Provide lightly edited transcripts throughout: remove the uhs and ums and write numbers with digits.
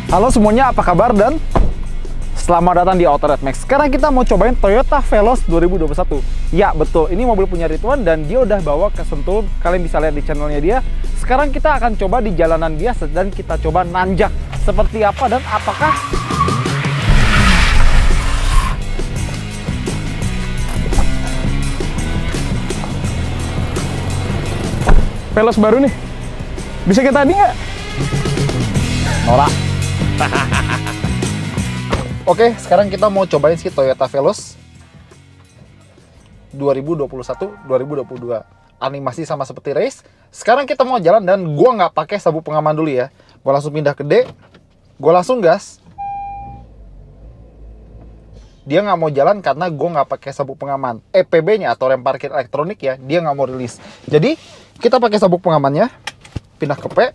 Halo semuanya, apa kabar dan selamat datang di Auto Red Max. Sekarang kita mau cobain Toyota Veloz 2021. Ya betul, ini mobil punya Ridwan dan dia udah bawa ke Sentul. Kalian bisa lihat di channelnya dia. Sekarang kita akan coba di jalanan biasa dan kita coba nanjak seperti apa dan apakah Veloz baru nih bisa kita tadi nggak? Norak. Oke, sekarang kita mau cobain si Toyota Veloz 2021-2022. Animasi sama seperti race. Sekarang kita mau jalan dan gua nggak pakai sabuk pengaman dulu ya. Gua langsung pindah ke D. Gua langsung gas. Dia nggak mau jalan karena gua nggak pakai sabuk pengaman. EPB-nya atau rem parkir elektronik ya, dia nggak mau rilis. Jadi kita pakai sabuk pengamannya. Pindah ke P.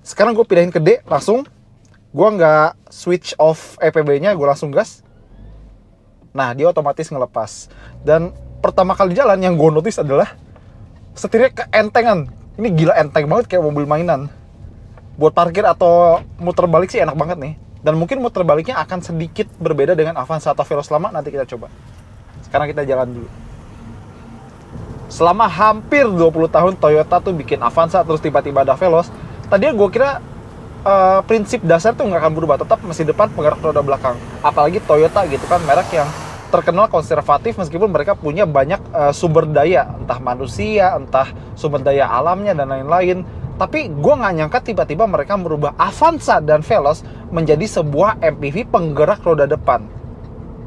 Sekarang gue pindahin ke D langsung. Gue nggak switch off EPB-nya, gue langsung gas. Nah, dia otomatis ngelepas. Dan pertama kali jalan yang gue notice adalah setirnya keentengan. Ini gila enteng banget kayak mobil mainan. Buat parkir atau muter balik sih enak banget nih. Dan mungkin muter baliknya akan sedikit berbeda dengan Avanza atau Veloz lama, nanti kita coba. Sekarang kita jalan dulu. Selama hampir 20 tahun Toyota tuh bikin Avanza terus tiba-tiba ada Veloz. Tadinya gue kira prinsip dasar tuh nggak akan berubah, tetap mesin depan, penggerak roda belakang. Apalagi Toyota gitu kan, merek yang terkenal konservatif meskipun mereka punya banyak sumber daya, entah manusia, entah sumber daya alamnya dan lain-lain. Tapi gue nggak nyangka tiba-tiba mereka merubah Avanza dan Veloz menjadi sebuah MPV penggerak roda depan.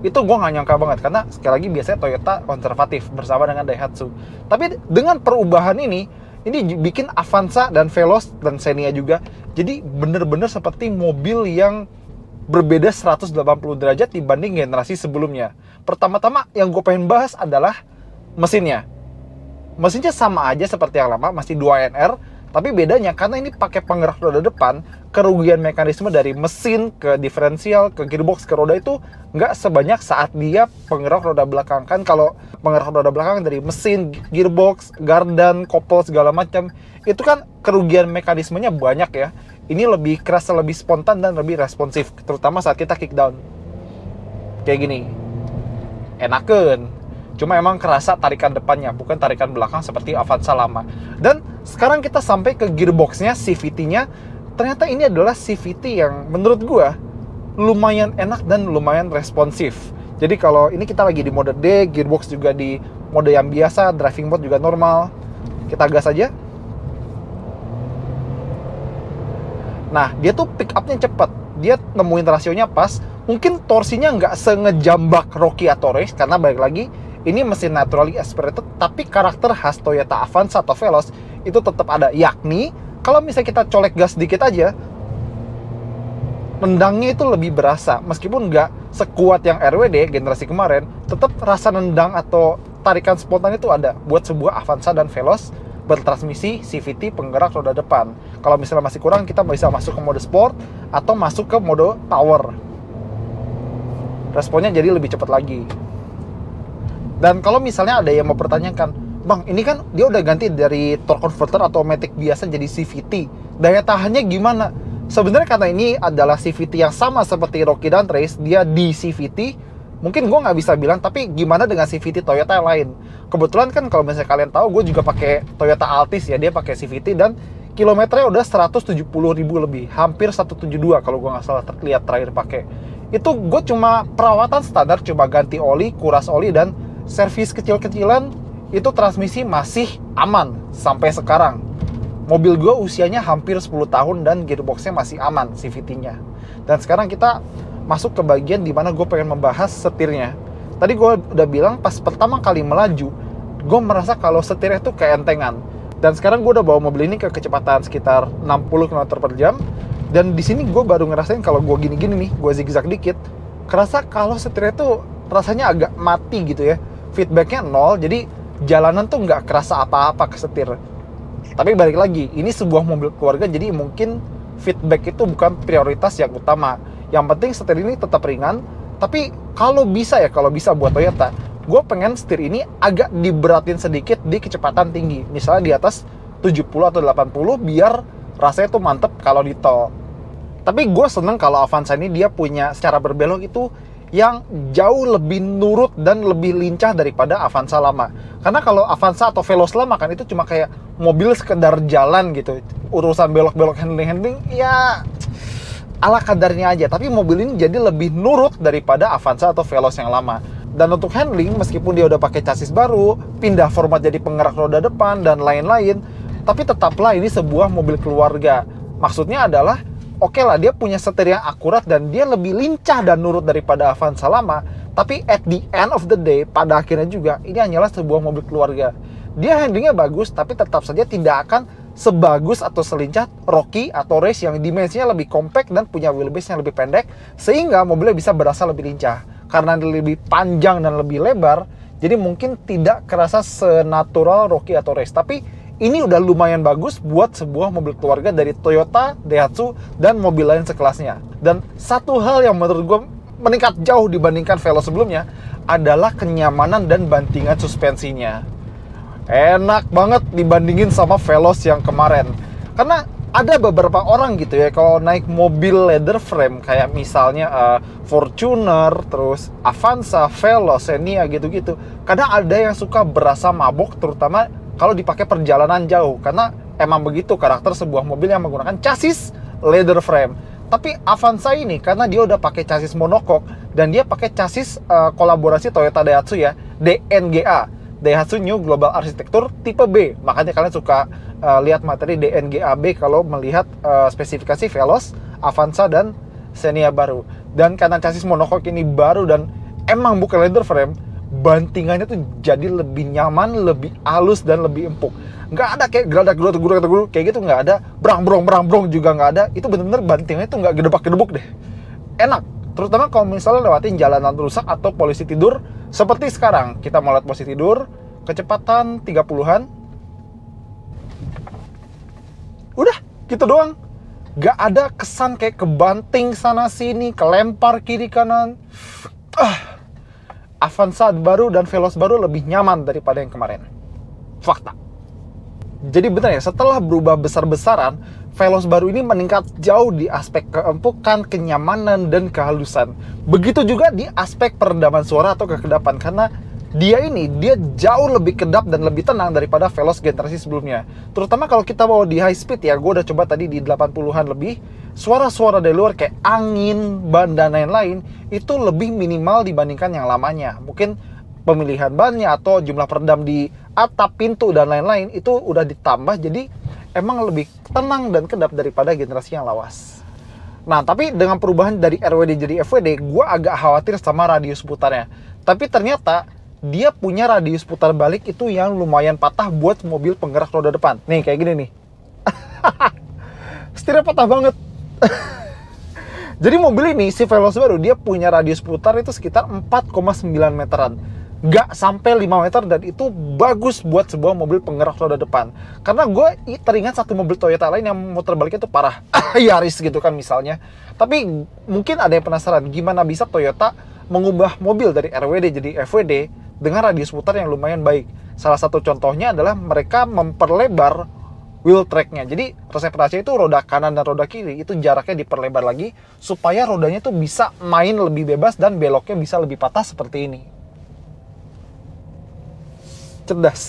Itu gue nggak nyangka banget, karena sekali lagi biasanya Toyota konservatif bersama dengan Daihatsu. Tapi dengan perubahan ini bikin Avanza dan Veloz dan Xenia juga jadi bener-bener seperti mobil yang berbeda 180 derajat dibanding generasi sebelumnya. Pertama-tama yang gue pengen bahas adalah mesinnya. Mesinnya sama aja seperti yang lama, masih 2NR, tapi bedanya karena ini pakai penggerak roda depan, kerugian mekanisme dari mesin ke diferensial, ke gearbox, ke roda itu nggak sebanyak saat dia penggerak roda belakang. Kan kalau penggerak roda belakang dari mesin, gearbox, gardan, kopel, segala macam, itu kan kerugian mekanismenya banyak ya. Ini lebih kerasa, lebih spontan dan lebih responsif, terutama saat kita kick down. Kayak gini. Enakeun. Cuma emang kerasa tarikan depannya, bukan tarikan belakang seperti Avanza lama. Dan sekarang kita sampai ke gearboxnya, CVT-nya. Ternyata ini adalah CVT yang menurut gua lumayan enak dan lumayan responsif. Jadi kalau ini kita lagi di mode D, gearbox juga di mode yang biasa, driving mode juga normal. Kita gas aja. Nah, dia tuh pick up-nya cepat. Dia nemuin rasionya pas. Mungkin torsinya nggak sengejambak Rocky atau Race, karena balik lagi, ini mesin naturally aspirated, tapi karakter khas Toyota Avanza atau Veloz itu tetap ada. Yakni, kalau misalnya kita colek gas dikit aja, nendangnya itu lebih berasa. Meskipun nggak sekuat yang RWD generasi kemarin, tetap rasa nendang atau tarikan spontan itu ada buat sebuah Avanza dan Veloz bertransmisi CVT penggerak roda depan. Kalau misalnya masih kurang, kita bisa masuk ke mode sport atau masuk ke mode power. Responnya jadi lebih cepat lagi. Dan kalau misalnya ada yang mau pertanyakan, Bang, ini kan dia udah ganti dari torque converter atau matic biasa jadi CVT. Daya tahannya gimana? Sebenarnya karena ini adalah CVT yang sama seperti Rocky dan Race, dia di CVT, mungkin gue nggak bisa bilang, tapi gimana dengan CVT Toyota yang lain? Kebetulan kan kalau misalnya kalian tahu, gue juga pakai Toyota Altis ya, dia pakai CVT dan kilometernya udah 170.000 lebih, hampir 172 kalau gue nggak salah terlihat terakhir pakai. Itu gue cuma perawatan standar, coba ganti oli, kuras oli, dan servis kecil-kecilan, itu transmisi masih aman sampai sekarang. Mobil gue usianya hampir 10 tahun dan gearboxnya masih aman CVT-nya. Dan sekarang kita masuk ke bagian dimana gue pengen membahas setirnya. Tadi gue udah bilang pas pertama kali melaju, gue merasa kalau setirnya tuh keentengan. Dan sekarang gue udah bawa mobil ini ke kecepatan sekitar 60 km/jam. Dan di sini gue baru ngerasain kalau gue gini-gini nih, gue zigzag dikit, kerasa kalau setirnya tuh rasanya agak mati gitu ya. Feedbacknya 0, jadi jalanan tuh nggak kerasa apa-apa ke setir. Tapi balik lagi, ini sebuah mobil keluarga, jadi mungkin feedback itu bukan prioritas yang utama. Yang penting setir ini tetap ringan. Tapi kalau bisa buat Toyota, gue pengen setir ini agak diberatin sedikit di kecepatan tinggi. Misalnya di atas 70 atau 80 biar rasanya tuh mantep kalau di tol. Tapi gue seneng kalau Avanza ini dia punya secara berbelok itu yang jauh lebih nurut dan lebih lincah daripada Avanza lama. Karena kalau Avanza atau Veloz lama kan itu cuma kayak mobil sekedar jalan gitu. Urusan belok-belok handling ya ala kadarnya aja. Tapi mobil ini jadi lebih nurut daripada Avanza atau Veloz yang lama. Dan untuk handling, meskipun dia udah pakai chassis baru, pindah format jadi penggerak roda depan dan lain-lain, tapi tetaplah ini sebuah mobil keluarga. Maksudnya adalah, oke lah, dia punya setir yang akurat dan dia lebih lincah dan nurut daripada Avanza lama. Tapi at the end of the day, pada akhirnya juga, ini hanyalah sebuah mobil keluarga. Dia handlingnya bagus, tapi tetap saja tidak akan sebagus atau selincah Rocky atau Race yang dimensinya lebih compact dan punya wheelbase yang lebih pendek, sehingga mobilnya bisa berasa lebih lincah. Karena lebih panjang dan lebih lebar, jadi mungkin tidak kerasa senatural Rocky atau Race. Tapi ini udah lumayan bagus buat sebuah mobil keluarga dari Toyota, Daihatsu, dan mobil lain sekelasnya. Dan satu hal yang menurut gue meningkat jauh dibandingkan Veloz sebelumnya adalah kenyamanan dan bantingan suspensinya. Enak banget dibandingin sama Veloz yang kemarin. Karena ada beberapa orang gitu ya, kalau naik mobil leather frame kayak misalnya Fortuner, terus Avanza, Veloz, Xenia gitu-gitu, kadang ada yang suka berasa mabok, terutama kalau dipakai perjalanan jauh, karena emang begitu karakter sebuah mobil yang menggunakan chassis leather frame. Tapi Avanza ini karena dia udah pakai chassis monocoque dan dia pakai chassis kolaborasi Toyota Daihatsu ya, DNGA, Daihatsu New Global Architecture tipe B. Makanya kalian suka lihat materi DNGA-B kalau melihat spesifikasi Veloz, Avanza, dan Xenia baru. Dan karena chassis monocoque ini baru dan emang bukan leather frame, bantingannya tuh jadi lebih nyaman, lebih halus, dan lebih empuk. Nggak ada kayak geradak-geradak kayak gitu, nggak ada. Brang-brong juga nggak ada. Itu bener-bener bantingannya tuh nggak gedebak-gedebuk deh. Enak. Terutama kalau misalnya lewatin jalanan rusak atau posisi tidur. Seperti sekarang, kita mau lihat posisi tidur, kecepatan 30-an. Udah, gitu doang. Gak ada kesan kayak kebanting sana-sini, kelempar kiri kanan. Avanza baru dan Veloz baru lebih nyaman daripada yang kemarin. Fakta. Jadi benar ya, setelah berubah besar-besaran, Veloz baru ini meningkat jauh di aspek keempukan, kenyamanan, dan kehalusan. Begitu juga di aspek peredaman suara atau kekedapan, karena dia jauh lebih kedap dan lebih tenang daripada Veloz generasi sebelumnya. Terutama kalau kita bawa di high speed ya, gue udah coba tadi di 80-an lebih, suara-suara dari luar kayak angin, ban, dan lain-lain, itu lebih minimal dibandingkan yang lamanya. Mungkin pemilihan bannya atau jumlah peredam di atap, pintu, dan lain-lain, itu udah ditambah, jadi emang lebih tenang dan kedap daripada generasi yang lawas. Nah, tapi dengan perubahan dari RWD jadi FWD, gue agak khawatir sama radius putarnya. Tapi ternyata dia punya radius putar balik itu yang lumayan patah buat mobil penggerak roda depan. Nih, kayak gini nih. Setirnya patah banget. Jadi mobil ini, si Veloz baru, dia punya radius putar itu sekitar 4,9 meteran. Gak sampai 5 meter, dan itu bagus buat sebuah mobil penggerak roda depan. Karena gue teringat satu mobil Toyota lain yang muter baliknya tuh parah. Yaris gitu kan misalnya. Tapi mungkin ada yang penasaran, gimana bisa Toyota mengubah mobil dari RWD jadi FWD dengan radius putar yang lumayan baik. Salah satu contohnya adalah mereka memperlebar wheel tracknya. Jadi resep rahasia itu roda kanan dan roda kiri itu jaraknya diperlebar lagi supaya rodanya tuh bisa main lebih bebas dan beloknya bisa lebih patah seperti ini. Cerdas.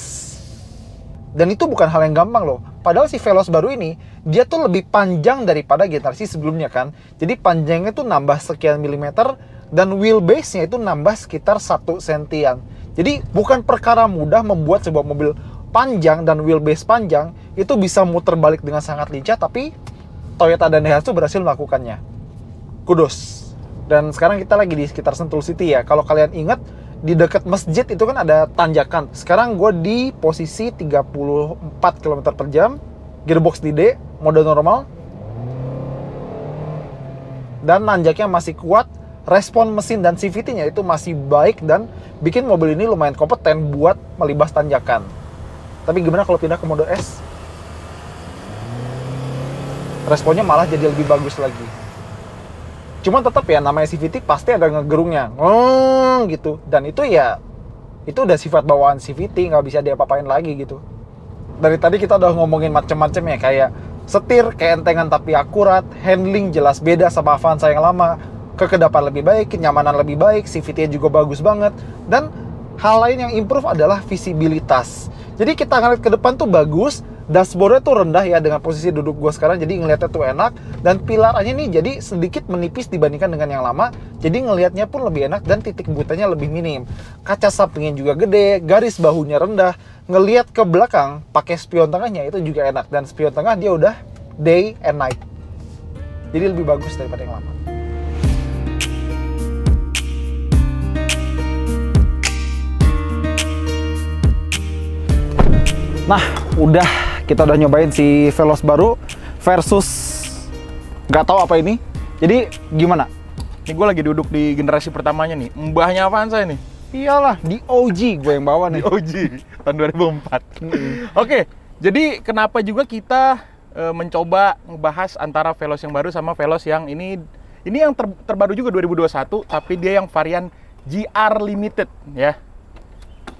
Dan itu bukan hal yang gampang loh. Padahal si Veloz baru ini, dia tuh lebih panjang daripada generasi sebelumnya kan. Jadi panjangnya tuh nambah sekian milimeter, dan wheelbase-nya itu nambah sekitar 1 sentian. Jadi bukan perkara mudah membuat sebuah mobil panjang dan wheelbase panjang itu bisa muter balik dengan sangat lincah, tapi Toyota dan Daihatsu berhasil melakukannya. Kudos. Dan sekarang kita lagi di sekitar Sentul City ya. Kalau kalian ingat, di dekat masjid itu kan ada tanjakan. Sekarang gue di posisi 34 km per jam, gearbox di D, mode normal, dan nanjaknya masih kuat. Respon mesin dan CVT-nya itu masih baik dan bikin mobil ini lumayan kompeten buat melibas tanjakan. Tapi gimana kalau pindah ke mode S? Responnya malah jadi lebih bagus lagi. Cuman tetap ya, namanya CVT pasti ada ngegerungnya, gitu. Dan itu ya, itu udah sifat bawaan CVT, nggak bisa diapa-apain lagi gitu. Dari tadi kita udah ngomongin macem-macem ya, kayak Setir keentengan tapi akurat, handling jelas beda sama Avanza yang lama, kekedapan lebih baik, kenyamanan lebih baik, CVT-nya juga bagus banget, dan hal lain yang improve adalah visibilitas. Jadi kita ngeliat ke depan tuh bagus, dashboardnya tuh rendah ya dengan posisi duduk gue sekarang, jadi ngeliatnya tuh enak, dan pilarnya nih jadi sedikit menipis dibandingkan dengan yang lama, jadi ngelihatnya pun lebih enak dan titik butanya lebih minim. Kaca sampingnya juga gede, garis bahunya rendah, ngelihat ke belakang pakai spion tengahnya itu juga enak, dan spion tengah dia udah day and night, jadi lebih bagus daripada yang lama. Nah, kita udah nyobain si Veloz baru versus nggak tahu apa ini. Jadi gimana? Ini gue lagi duduk di generasi pertamanya nih, mbahnya Avanza ini. Iyalah, di OG gue yang bawa nih. Di OG tahun 2004. Oke, jadi kenapa juga kita mencoba ngebahas antara Veloz yang baru sama Veloz yang ini yang terbaru juga 2021, tapi dia yang varian GR Limited ya.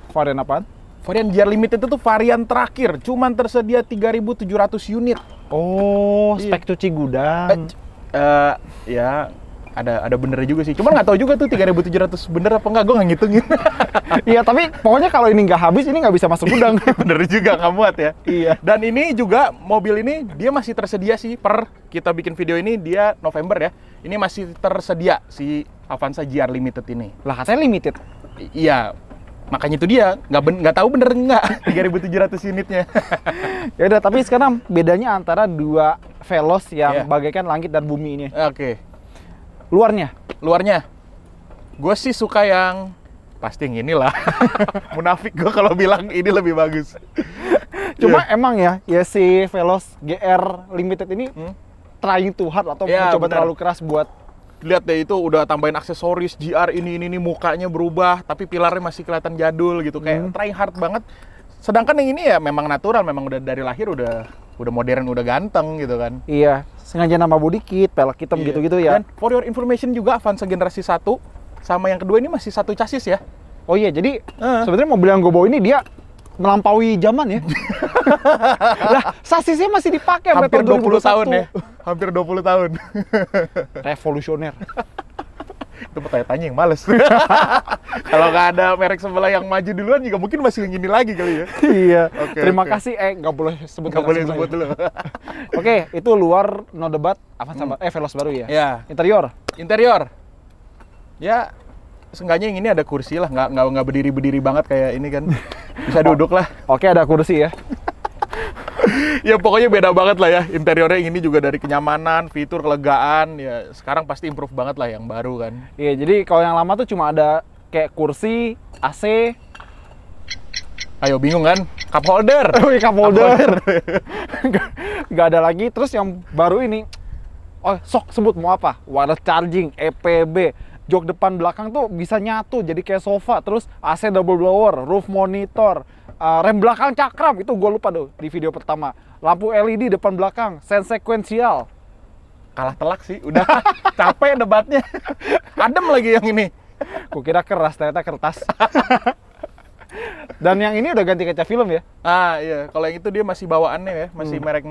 Varian apaan? Varian GR Limited itu varian terakhir, cuman tersedia 3.700 unit. Oh, spek cuci gudang. Ya ada benernya juga sih. Cuman nggak tahu juga tuh 3.700 bener apa nggak, gue nggak ngitungin. Iya, tapi pokoknya kalau ini nggak habis, ini nggak bisa masuk gudang. Bener juga, nggak muat ya. Iya. Dan ini juga mobil ini dia masih tersedia sih, per kita bikin video ini dia November ya. Ini masih tersedia si Avanza GR Limited ini. Lah katanya limited. Iya. Makanya itu dia, nggak tahu bener nggak 3.700 unitnya. Ya udah, tapi sekarang bedanya antara dua Veloz yang bagaikan langit dan bumi ini. Oke. Luarnya, gue sih suka yang pasti yang inilah. Munafik gue kalau bilang ini lebih bagus. Cuma emang ya si Veloz GR Limited ini trying too hard atau mencoba terlalu keras buat. Lihat deh, itu udah tambahin aksesoris GR ini mukanya berubah tapi pilarnya masih kelihatan jadul gitu, kayak try hard banget. Sedangkan yang ini ya memang natural, memang udah dari lahir udah modern, udah ganteng gitu kan. Iya, sengaja nambah body kit, pelek hitam gitu-gitu ya. Dan for your information juga Avanza generasi 1 sama yang kedua ini masih satu chassis ya. Oh iya, jadi sebenarnya mobil yang gue bawa ini dia melampaui zaman ya. Lah, sasisnya masih dipakai sampai hampir tahun 20 tahun ya. Hampir 20 tahun. Revolusioner. Itu tanya yang males. Kalau nggak ada merek sebelah yang maju duluan juga mungkin masih yang ini lagi kali ya. Iya. Terima kasih. Nggak boleh sebut. Nggak boleh sebut dulu. Oke, itu luar no debat Avanza Veloz baru ya. Ya. Interior. Ya, seenggaknya yang ini ada kursi lah, nggak berdiri banget kayak ini kan. Bisa duduk lah. Oke, ada kursi ya. Ya pokoknya beda banget lah ya interiornya. Ini juga dari kenyamanan, fitur, kelegaan ya, sekarang pasti improve banget lah yang baru kan. Iya, jadi kalau yang lama tuh cuma ada kayak kursi, AC. Ayo bingung kan? Cup holder. Oh iya, cup holder. Nggak ada lagi. Terus yang baru ini, sok sebut mau apa? Wireless charging, EPB, jok depan belakang tuh bisa nyatu jadi kayak sofa. Terus AC double blower, roof monitor, rem belakang cakram, itu gue lupa tuh di video pertama. Lampu LED depan belakang, sense sequential. Kalah telak sih, udah capek debatnya. Adem lagi yang ini. Gue kira keras, ternyata kertas. Dan yang ini udah ganti kaca film ya? Iya, kalau yang itu dia masih bawaannya ya, masih merek.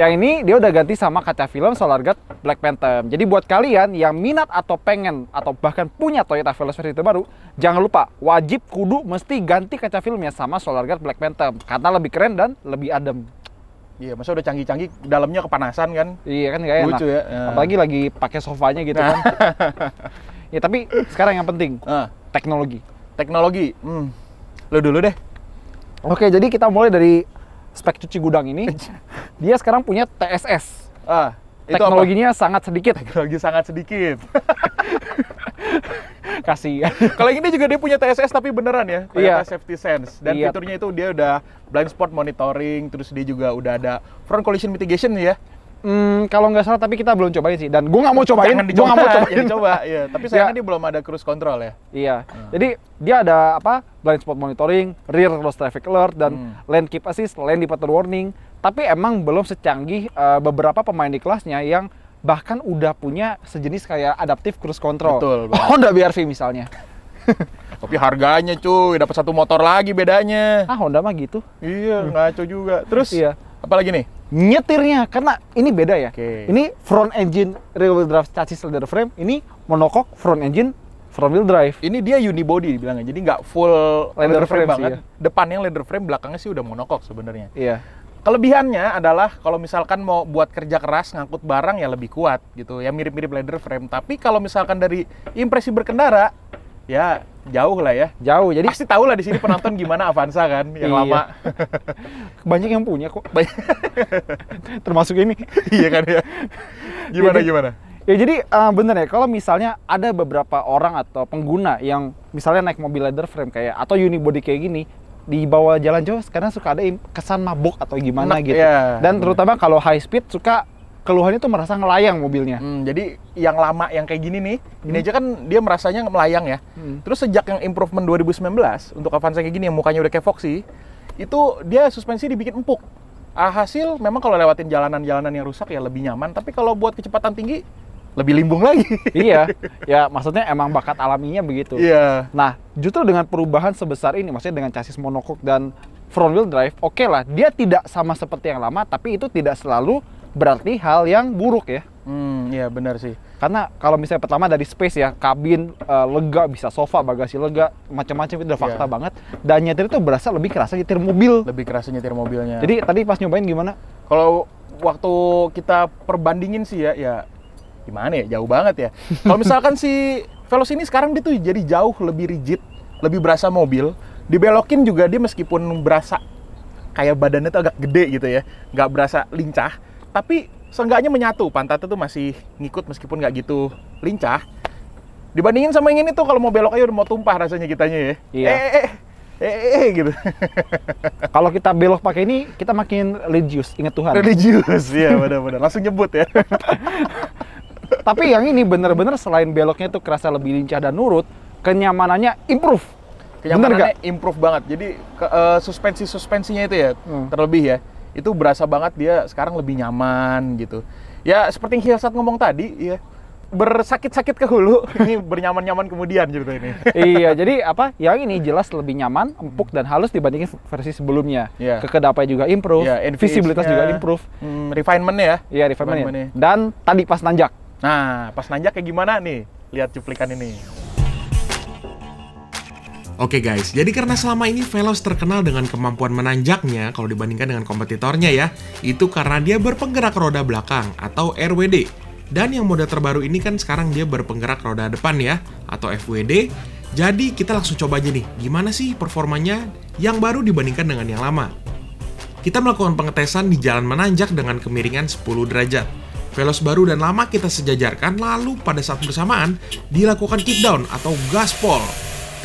Yang ini dia udah ganti sama kaca film Solar Guard Black Phantom. Jadi buat kalian yang minat atau pengen atau bahkan punya Toyota Veloz versi terbaru, jangan lupa wajib kudu mesti ganti kaca filmnya sama Solar Guard Black Phantom karena lebih keren dan lebih adem. Iya, masa udah canggih-canggih, dalamnya kepanasan kan? Iya kan, nggak enak. Lucu ya. Apalagi lagi pakai sofanya gitu kan. Ya tapi sekarang yang penting teknologi. Lo dulu deh. Oke, jadi kita mulai dari spek cuci gudang ini. Dia sekarang punya TSS. Teknologinya sangat sedikit. Teknologi sangat sedikit. Kasihan. Kalau ini juga dia punya TSS tapi beneran ya, Toyota Safety Sense. Dan Iya. fiturnya itu dia udah blind spot monitoring, terus dia juga udah ada front collision mitigation ya. Kalau nggak salah, tapi kita belum cobain sih. Dan gue nggak mau cobain. Jangan Gue dicoba, nggak mau cobain. ya, dicoba. Iya. Tapi sayangnya dia belum ada cruise control ya. Iya. Jadi dia ada apa? Blind spot monitoring, rear lost traffic alert, dan lane keep assist, lane departure warning. Tapi emang belum secanggih beberapa pemain di kelasnya yang bahkan udah punya sejenis kayak adaptive cruise control. Betul. Honda BR-V misalnya. Tapi harganya cuy, dapat satu motor lagi bedanya. Ah, Honda mah gitu. Iya, ngaco juga. Terus Iya. apalagi nih? Nyetirnya, karena ini beda ya. Oke. Ini front engine rear wheel drive chassis leather frame, ini monocoque front engine front wheel drive. Ini dia unibody dibilangnya, jadi nggak full Leather leather frame frame sih, banget. ya. Depannya leather frame, belakangnya sih udah monocoque sebenarnya. Iya. Kelebihannya adalah kalau misalkan mau buat kerja keras ngangkut barang ya lebih kuat gitu. Ya mirip-mirip leather frame. Tapi kalau misalkan dari impresi berkendara, ya jauh lah ya. Jauh, jadi Pasti tahu lah di sini penonton gimana Avanza kan yang Iya. lama. banyak yang punya kok. Termasuk ini. Iya kan ya. Gimana Jadi- gimana? Ya jadi bener ya, kalau misalnya ada beberapa orang atau pengguna yang misalnya naik mobil leather frame kayak atau unibody kayak gini, di bawah jalan jauh sekarang suka ada kesan mabuk atau gimana Nah, gitu. iya, Dan bener. terutama kalau high speed suka keluhannya tuh merasa ngelayang mobilnya. Jadi yang lama yang kayak gini nih, ini aja kan dia merasanya melayang ya. Terus sejak yang improvement 2019 untuk Avanza kayak gini yang mukanya udah kayak Foxy, itu dia suspensi dibikin empuk. Hasil memang kalau lewatin jalanan-jalanan yang rusak ya lebih nyaman, tapi kalau buat kecepatan tinggi lebih limbung lagi. Iya, ya maksudnya emang bakat alaminya begitu. Iya. Nah, justru dengan perubahan sebesar ini, maksudnya dengan chassis monocoque dan front wheel drive, oke lah, dia tidak sama seperti yang lama, tapi itu tidak selalu berarti hal yang buruk ya. Iya benar sih. Karena kalau misalnya pertama dari space ya, kabin lega, bisa sofa, bagasi lega, macam-macam itu udah fakta Iya. banget. Dan nyetir itu berasa lebih kerasa nyetir mobil. Lebih kerasa nyetir mobilnya. Jadi tadi pas nyobain gimana? kalau waktu kita perbandingin sih ya gimana ya, jauh banget ya. Kalau misalkan si Veloz ini sekarang dia tuh jadi jauh lebih rigid, lebih berasa mobil. Dibelokin juga dia meskipun berasa kayak badannya tuh agak gede gitu ya, nggak berasa lincah, tapi seenggaknya menyatu, pantatnya tuh masih ngikut meskipun nggak gitu lincah. Dibandingin sama yang ini tuh kalau mau belok aja udah mau tumpah rasanya kitanya ya. Iya. Gitu. Kalau kita belok pakai ini, kita makin religius, ingat Tuhan. Religius, ya benar-benar. Langsung nyebut ya. Tapi yang ini bener-bener selain beloknya tuh kerasa lebih lincah dan nurut, kenyamanannya improve. Bener Kenyamanannya nggak? improve banget. Jadi suspensinya itu ya terlebih ya. Itu berasa banget dia sekarang lebih nyaman gitu. Ya seperti yang Hilsat ngomong tadi ya. Bersakit-sakit ke hulu, ini bernyaman-nyaman kemudian gitu ini. Iya, jadi apa? Yang ini jelas lebih nyaman, empuk dan halus dibandingin versi sebelumnya. Iya. Kekedapai juga improve, Ya, visibilitas NVH-nya, juga improve. refinement-nya ya. Iya, refinement. Refinement-nya. Dan tadi pas nanjak. Nah, pas nanjak kayak gimana nih? Lihat cuplikan ini. Oke guys, jadi karena selama ini Veloz terkenal dengan kemampuan menanjaknya kalau dibandingkan dengan kompetitornya ya, itu karena dia berpenggerak roda belakang atau RWD. Dan yang mode terbaru ini kan sekarang dia berpenggerak roda depan ya, atau FWD. Jadi kita langsung coba aja nih, gimana sih performanya yang baru dibandingkan dengan yang lama. Kita melakukan pengetesan di jalan menanjak dengan kemiringan 10 derajat. Veloz baru dan lama kita sejajarkan, lalu pada saat bersamaan dilakukan kickdown atau gaspol.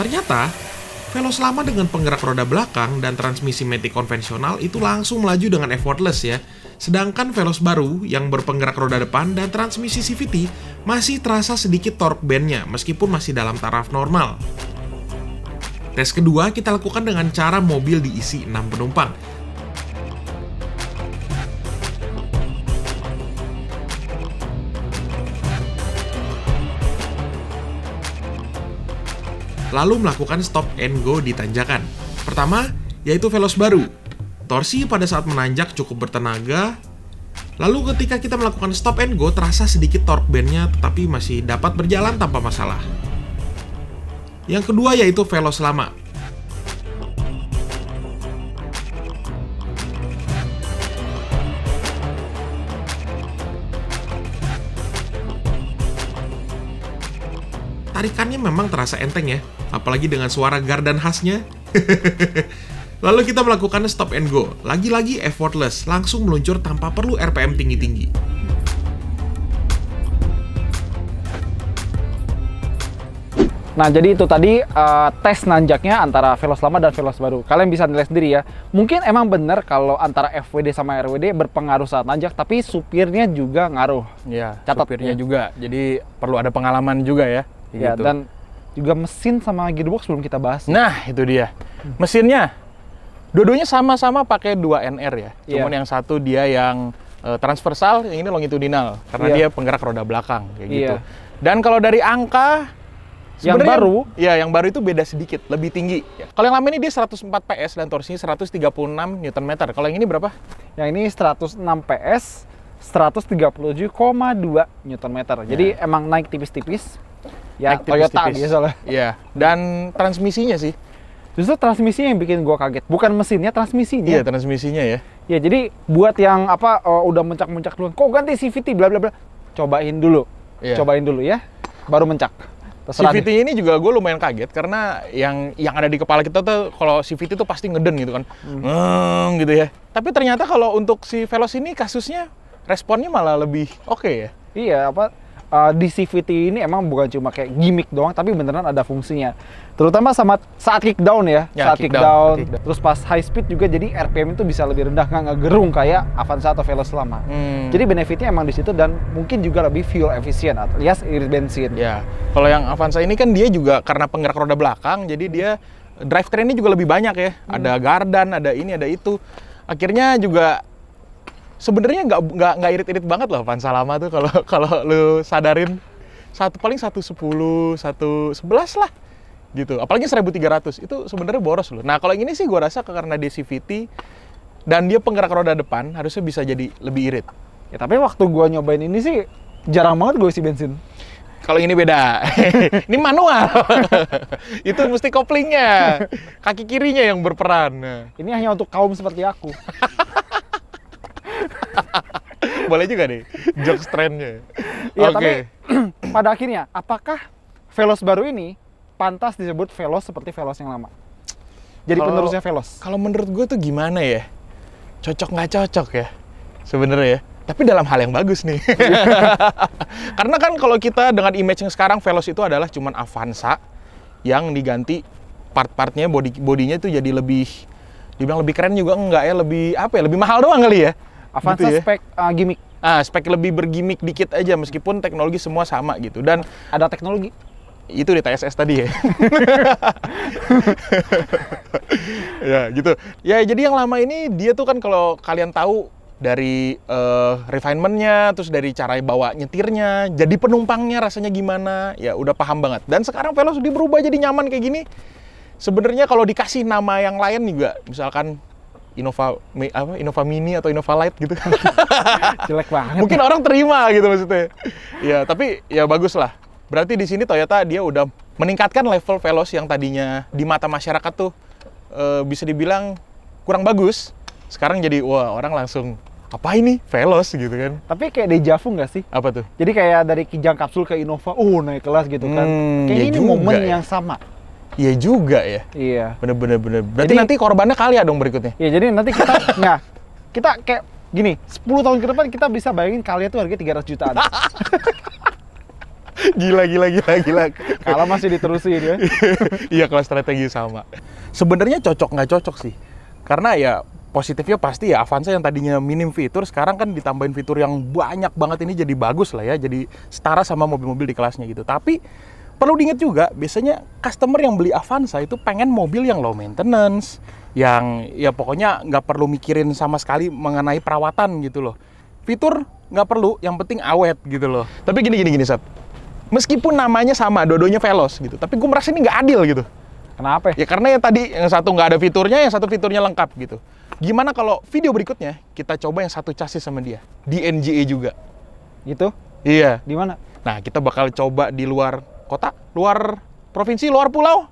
Ternyata, Veloz lama dengan penggerak roda belakang dan transmisi matic konvensional itu langsung melaju dengan effortless ya. Sedangkan Veloz baru yang berpenggerak roda depan dan transmisi CVT masih terasa sedikit torque band-nya meskipun masih dalam taraf normal. Tes kedua kita lakukan dengan cara mobil diisi 6 penumpang. Lalu melakukan stop and go di tanjakan. Pertama, yaitu Veloz baru. Torsi pada saat menanjak cukup bertenaga. Lalu ketika kita melakukan stop and go, terasa sedikit torque band-nya tetapi masih dapat berjalan tanpa masalah. Yang kedua yaitu Veloz lama. Tarikannya memang terasa enteng ya, apalagi dengan suara gardan khasnya. Lalu kita melakukan stop and go, lagi-lagi effortless, langsung meluncur tanpa perlu RPM tinggi-tinggi. Nah, jadi itu tadi tes nanjaknya antara Veloz lama dan Veloz baru. Kalian bisa nilai sendiri ya. Mungkin emang bener kalau antara FWD sama RWD berpengaruh saat nanjak, tapi supirnya juga ngaruh. Ya, Catat, supirnya ya. juga. Jadi perlu ada pengalaman juga ya. Ya, gitu. dan juga mesin sama gearbox belum kita bahas. Nah, itu dia. Mesinnya, dua-duanya sama-sama pakai 2NR ya. Cuman Iya. yang satu dia yang transversal, yang ini longitudinal. Karena Iya. dia penggerak roda belakang, kayak gitu. Iya. Dan kalau dari angka, Yang Sebenarnya, baru? Ya, yang baru itu beda sedikit, lebih tinggi. Kalau yang lama ini dia 104 PS dan torsinya 136 Nm. Kalau yang ini berapa? Yang ini 106 PS, 137,2 Nm. Jadi emang naik tipis-tipis. Ya, Naik Toyota tipis-tipis. biasa lah. Iya, dan transmisinya sih. Justru transmisinya yang bikin gua kaget, bukan mesinnya, transmisinya. Iya, transmisinya ya. Ya, jadi buat yang udah mencak-mencak duluan, kok ganti CVT bla bla bla. Cobain dulu. Iya. Cobain dulu ya. Baru mencak. Terserah deh. CVT ini juga gue lumayan kaget karena yang ada di kepala kita tuh kalau CVT tuh pasti ngeden gitu kan. Gitu ya. Tapi ternyata kalau untuk si Veloz ini kasusnya responnya malah lebih oke ya. Iya, di CVT ini emang bukan cuma kayak gimmick doang, tapi beneran ada fungsinya. Terutama saat kickdown ya, Ya, saat kickdown. kickdown. Terus pas high speed juga, jadi RPM itu bisa lebih rendah, nggak ngegerung kayak Avanza atau Veloz lama. Jadi benefitnya emang di situ dan mungkin juga lebih fuel efisien alias irit bensin. Ya, kalau yang Avanza ini kan dia juga karena penggerak roda belakang, jadi dia drivetrain-nya juga lebih banyak ya. Ada gardan, ada ini, ada itu. Akhirnya juga sebenarnya nggak irit-irit banget loh Avanza lama tuh kalau lu sadarin. Paling 110, 111 lah. Gitu. Apalagi 1300 itu sebenarnya boros loh. Nah, kalau yang ini sih gua rasa karena dia CVT dan dia penggerak roda depan harusnya bisa jadi lebih irit. Ya, tapi waktu gua nyobain ini sih jarang banget gue isi bensin. Kalau ini beda. Ini manual. Itu mesti koplingnya. Kaki kirinya yang berperan. Nah. Ini hanya untuk kaum seperti aku. Boleh juga nih jokes trennya. Ya, Oke. tapi pada akhirnya apakah Veloz baru ini pantas disebut Veloz seperti Veloz yang lama? Jadi penerusnya Veloz. Kalau menurut gue tuh gimana ya? Cocok nggak cocok ya? Sebenarnya ya. Tapi dalam hal yang bagus nih. Karena kan kalau kita dengan image yang sekarang Veloz itu adalah cuman Avanza yang diganti part-partnya, bodinya itu jadi lebih, dibilang lebih keren juga enggak ya, lebih apa ya? Lebih mahal doang kali ya. Avanza gitu ya. spek gimmick. Spek lebih bergimmick dikit aja meskipun teknologi semua sama gitu. Dan Ada teknologi. itu di TSS tadi ya. Ya gitu. Ya jadi yang lama ini dia tuh kan kalau kalian tahu dari refinement-nya, terus dari cara bawa nyetirnya, jadi penumpangnya rasanya gimana, ya udah paham banget. Dan sekarang Veloz dia berubah jadi nyaman kayak gini. Sebenarnya kalau dikasih nama yang lain juga, misalkan Innova Mini atau Innova Light gitu. Jelek banget. Mungkin orang terima gitu maksudnya. Ya, tapi ya bagus lah. Berarti di sini Toyota dia udah meningkatkan level Veloz yang tadinya di mata masyarakat tuh bisa dibilang kurang bagus. Sekarang jadi wah orang langsung apa ini Veloz gitu kan. Tapi kayak deja vu nggak sih? Apa tuh? Jadi kayak dari Kijang Kapsul ke Innova, naik kelas gitu kan. Kayak ya ini juga momen ya. yang sama. Iya juga ya. Iya. Bener. Berarti Jadi- nanti korbannya kali ya dong berikutnya. Ya jadi nanti kita kayak gini, 10 tahun ke depan kita bisa bayangin kalian tuh harganya 300 jutaan. Gila. Kalau masih diterusin ya. Iya kalau strategi sama. Sebenarnya cocok nggak cocok sih. Karena ya positifnya pasti ya Avanza yang tadinya minim fitur sekarang kan ditambahin fitur yang banyak banget, ini jadi bagus lah ya. Jadi setara sama mobil-mobil di kelasnya gitu. Tapi perlu diingat juga biasanya customer yang beli Avanza itu pengen mobil yang low maintenance, yang ya pokoknya nggak perlu mikirin sama sekali mengenai perawatan gitu loh. Fitur nggak perlu, yang penting awet gitu loh. Tapi gini Sat. Meskipun namanya sama, dua-duanya Veloz gitu, tapi gue merasa ini nggak adil gitu. Kenapa? Ya karena yang tadi yang satu nggak ada fiturnya, yang satu fiturnya lengkap gitu. Gimana kalau video berikutnya kita coba yang satu chassis sama dia di NGA juga? Gitu? Iya. Di mana? Nah kita bakal coba di luar kota, luar provinsi, luar pulau.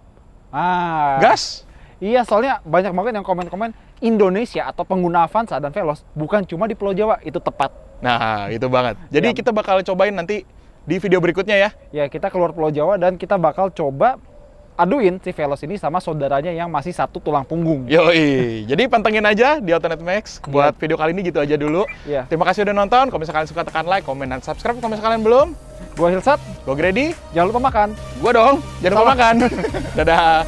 Gas. Iya, soalnya banyak banget yang komen-komen Indonesia atau pengguna Avanza dan Veloz bukan cuma di Pulau Jawa, itu tepat. Nah itu banget. Jadi Ya. kita bakal cobain nanti di video berikutnya ya. Ya, kita keluar Pulau Jawa dan kita bakal coba aduin si Veloz ini sama saudaranya yang masih satu tulang punggung. Yoi. Jadi pantengin aja di Autonet Max. Buat video kali ini gitu aja dulu. Iya. Terima kasih udah nonton. Kalau misalkan suka tekan like, komen, dan subscribe. Kalau misalkan belum, Gua Hilsat, gue Grady. jangan lupa makan. Gue dong. Jangan lupa makan. Dadah.